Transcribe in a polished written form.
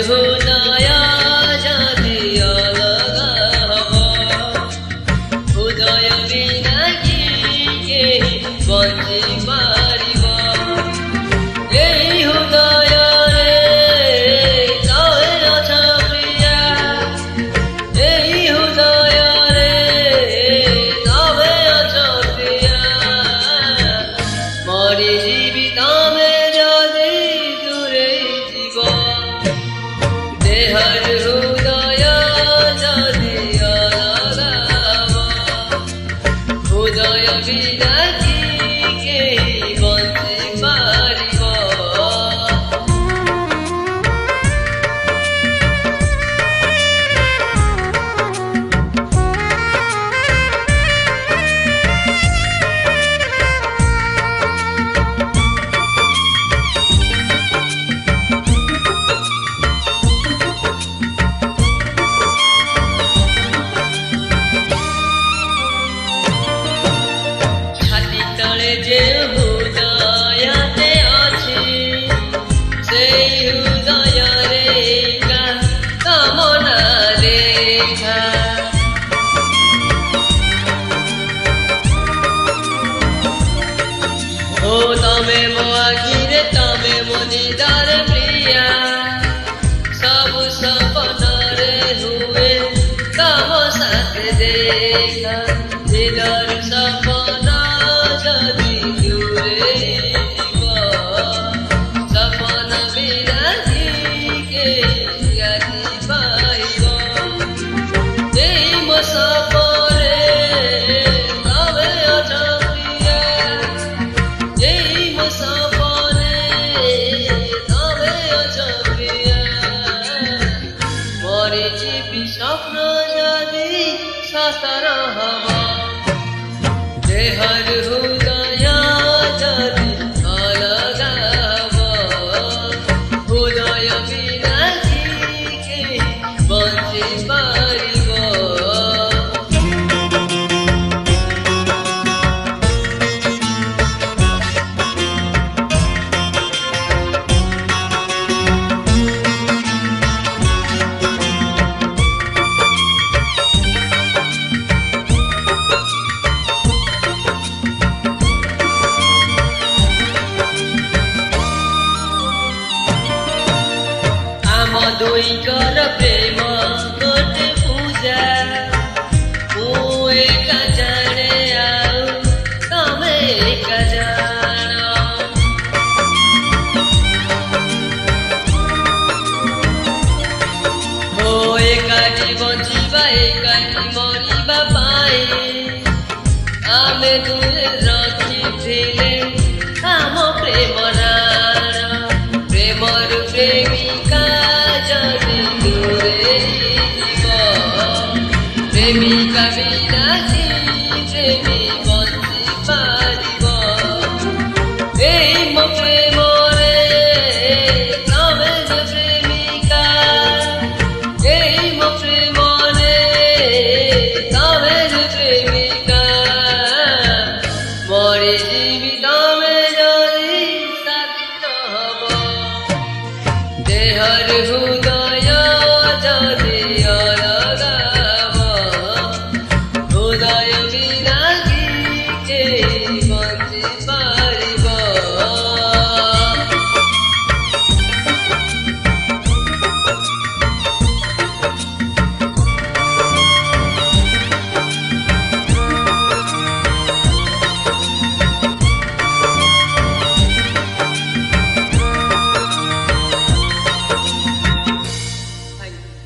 हृदय जदि अलगा हब हृदय बिना कि केही बंची पारिब एई हृदय रे तवे अछ प्रिया एई हृदय रे तवे अछ प्रिया मरि जीवी तमे जदि दूरे जीव देहर हृदय जदि अलगा हब हृदय बिना कि केही बंची पारिब छाती तले जे हृदयते अछि सेई हृदय रेखा कामना रेखा ओ तमे मो आखिरे तमे मो दीदार प्रिया सब सपनारे हुए तम साथ देखा दीदार सपना जदि दूरे जीव सपना बिना कि केही गति पाइब एई मो सपने तमे अछ प्रिया एई मो सपने तमे अछ प्रिया मरि जीवी स्वप्न जदि सतर हब देहर हृदय जदि अलगा हब हृदय बिना कि केही बंची पारिब आम दुईकर प्रेम गोटे पूजा मु एका जाने आउ तमे एका जान हो एकाठी बंचिबा एकाठी मरिबा पाए आमे दूरे रखिथिले आम प्रेम राण प्रेमर प्रेमिका जदि दूरे जीव प्रेमिका बिना कि प्रेमी